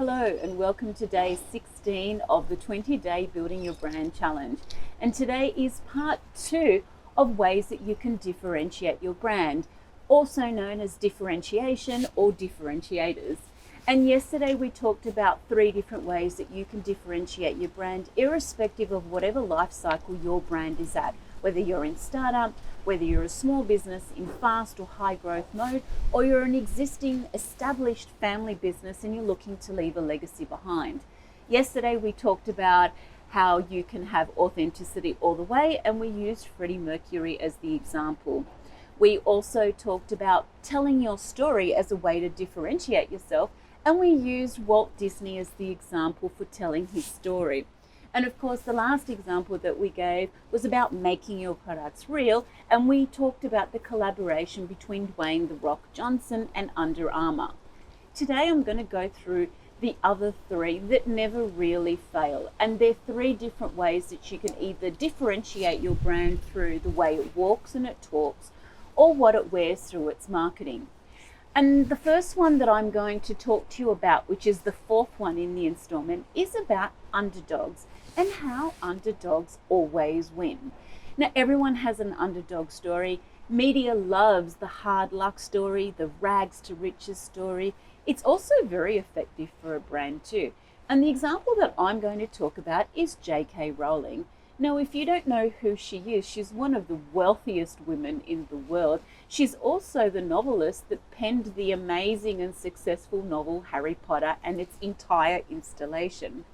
Hello and welcome to day 16 of the 20-day Building Your Brand Challenge. And today is part 2 of ways that you can differentiate your brand, also known as differentiation or differentiators. And yesterday we talked about 3 different ways that you can differentiate your brand irrespective of whatever life cycle your brand is at, whether you're in startup, whether you're a small business in fast or high growth mode, or you're an existing established family business and you're looking to leave a legacy behind. Yesterday we talked about how you can have authenticity all the way, and we used Freddie Mercury as the example. We also talked about telling your story as a way to differentiate yourself, and we used Walt Disney as the example for telling his story. And of course, the last example that we gave was about making your products real, and we talked about the collaboration between Dwayne "The Rock" Johnson and Under Armour. Today I'm going to go through the other 3 that never really fail, and they're 3 different ways that you can either differentiate your brand through the way it walks and it talks, or what it wears through its marketing. And the first one that I'm going to talk to you about, which is the 4th one in the installment, is about underdogs and how underdogs always win. Now, everyone has an underdog story. Media loves the hard luck story, the rags to riches story. It's also very effective for a brand too. And the example that I'm going to talk about is J.K. Rowling. Now, if you don't know who she is, she's one of the wealthiest women in the world. She's also the novelist that penned the amazing and successful novel Harry Potter and its entire installation.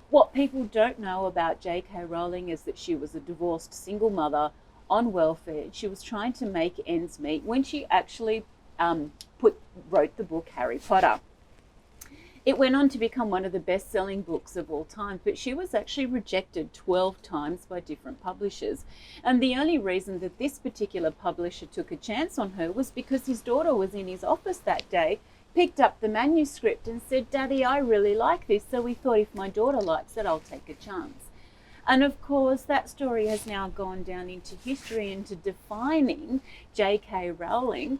What people don't know about J.K. Rowling is that she was a divorced single mother on welfare. She was trying to make ends meet when she actually wrote the book Harry Potter. It went on to become one of the best-selling books of all time, but she was actually rejected 12 times by different publishers. And the only reason that this particular publisher took a chance on her was because his daughter was in his office that day, picked up the manuscript and said, "Daddy, I really like this, so we thought if my daughter likes it, I'll take a chance." And of course, that story has now gone down into history, into defining J.K. Rowling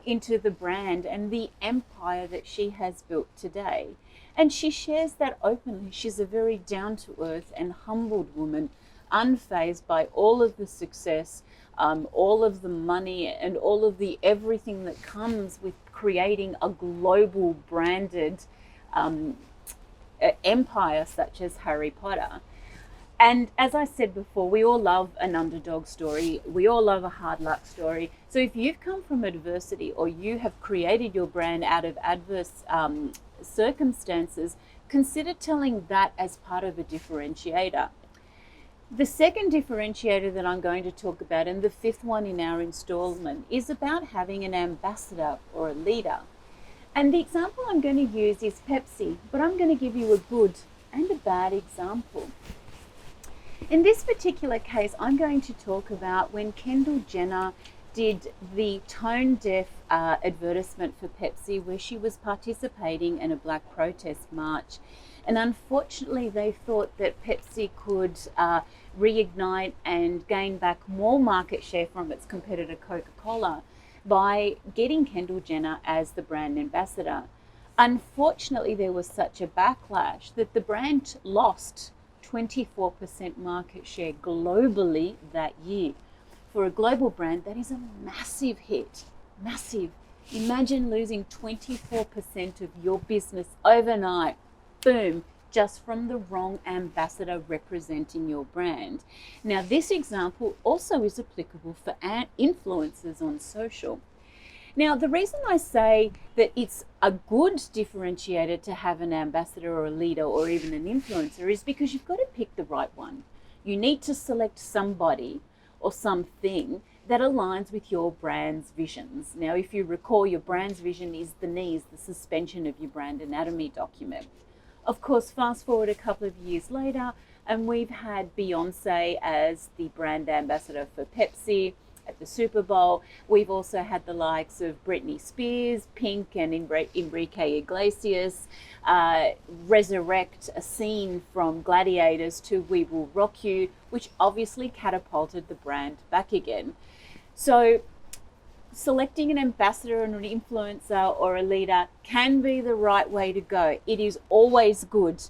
into the brand and the empire that she has built today. And she shares that openly. She's a very down-to-earth and humbled woman, unfazed by all of the success, all of the money, and all of the everything that comes with creating a global branded empire such as Harry Potter. And as I said before, we all love an underdog story. We all love a hard luck story. So if you've come from adversity or you have created your brand out of adverse circumstances, consider telling that as part of a differentiator. The second differentiator that I'm going to talk about, and the 5th one in our installment, is about having an ambassador or a leader. And the example I'm going to use is Pepsi, but I'm going to give you a good and a bad example. In this particular case, I'm going to talk about when Kendall Jenner did the tone-deaf advertisement for Pepsi, where she was participating in a Black protest march. And unfortunately, they thought that Pepsi could reignite and gain back more market share from its competitor Coca-Cola by getting Kendall Jenner as the brand ambassador. Unfortunately, there was such a backlash that the brand lost 24% market share globally that year. For a global brand, that is a massive hit. Massive. Imagine losing 24% of your business overnight. Boom, just from the wrong ambassador representing your brand. Now, this example also is applicable for influencers on social. Now, the reason I say that it's a good differentiator to have an ambassador or a leader or even an influencer is because you've got to pick the right one. You need to select somebody or something that aligns with your brand's visions. Now, if you recall, your brand's vision is the knees, the suspension of your brand anatomy document. Of course, fast forward a couple of years later, and we've had Beyonce as the brand ambassador for Pepsi at the Super Bowl. We've also had the likes of Britney Spears, Pink, and Enrique Iglesias resurrect a scene from Gladiators to We Will Rock You, which obviously catapulted the brand back again. So selecting an ambassador and an influencer or a leader can be the right way to go. It is always good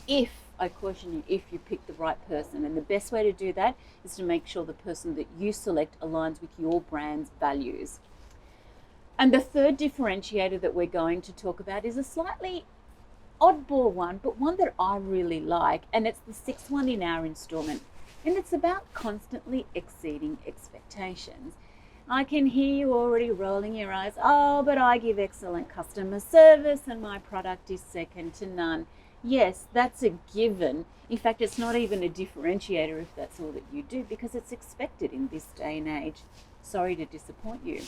if, I caution you, if you pick the right person. And the best way to do that is to make sure the person that you select aligns with your brand's values. And the third differentiator that we're going to talk about is a slightly oddball one, but one that I really like, and it's the sixth one in our installment, and it's about constantly exceeding expectations. I can hear you already rolling your eyes. Oh, but I give excellent customer service and my product is second to none. Yes, that's a given. In fact, it's not even a differentiator if that's all that you do, because it's expected in this day and age. Sorry to disappoint you.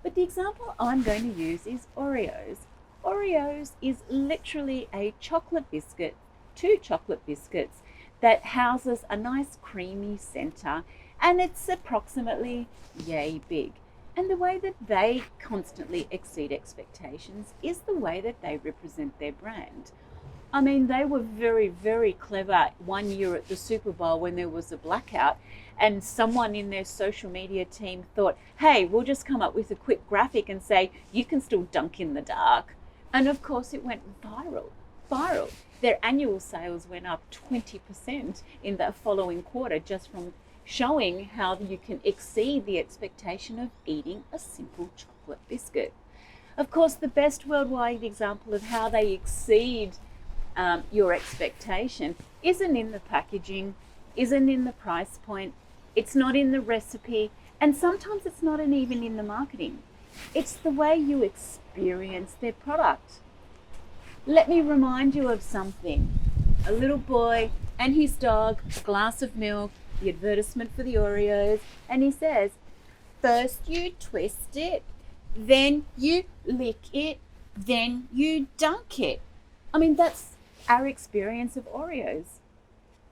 But the example I'm going to use is Oreos. Oreos is literally a chocolate biscuit, 2 chocolate biscuits that houses a nice creamy center, and it's approximately yay big. And the way that they constantly exceed expectations is the way that they represent their brand. I mean, they were very, very clever one year at the Super Bowl when there was a blackout, and someone in their social media team thought, hey, we'll just come up with a quick graphic and say, you can still dunk in the dark. And of course it went viral. Their annual sales went up 20% in the following quarter just from showing how you can exceed the expectation of eating a simple chocolate biscuit. Of course, the best worldwide example of how they exceed your expectation isn't in the packaging, isn't in the price point, it's not in the recipe, and sometimes it's not even in the marketing. It's the way you experience their product. Let me remind you of something. A little boy and his dog, a glass of milk, the advertisement for the Oreos, and he says, first you twist it, then you lick it, then you dunk it. I mean, that's our experience of Oreos.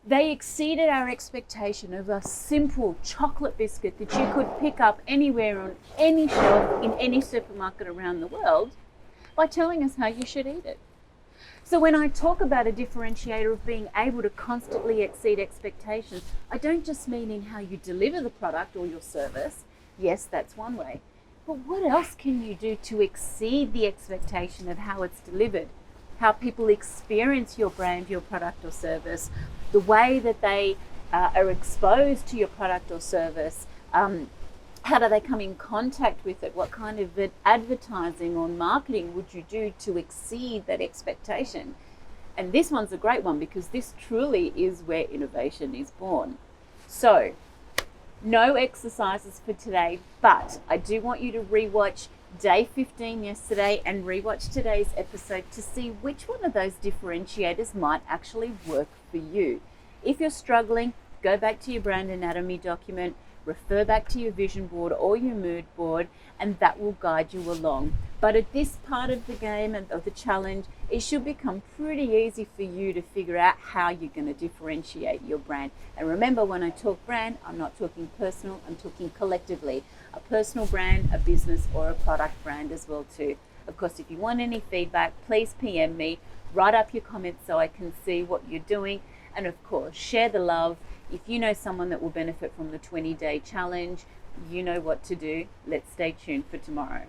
They exceeded our expectation of a simple chocolate biscuit that you could pick up anywhere on any shelf in any supermarket around the world by telling us how you should eat it. So when I talk about a differentiator of being able to constantly exceed expectations, I don't just mean in how you deliver the product or your service. Yes, that's one way. But what else can you do to exceed the expectation of how it's delivered? How people experience your brand, your product or service, the way that they are exposed to your product or service, how do they come in contact with it? What kind of advertising or marketing would you do to exceed that expectation? And this one's a great one because this truly is where innovation is born. So, no exercises for today, but I do want you to rewatch day 15 yesterday and rewatch today's episode to see which one of those differentiators might actually work for you. If you're struggling, go back to your brand anatomy document, refer back to your vision board or your mood board, and that will guide you along. But at this part of the game and of the challenge, it should become pretty easy for you to figure out how you're going to differentiate your brand. And remember, when I talk brand, I'm not talking personal, I'm talking collectively. A personal brand, a business, or a product brand as well too. Of course, if you want any feedback, please PM me, write up your comments so I can see what you're doing, and of course, share the love. If you know someone that will benefit from the 20-day challenge, you know what to do. Let's stay tuned for tomorrow.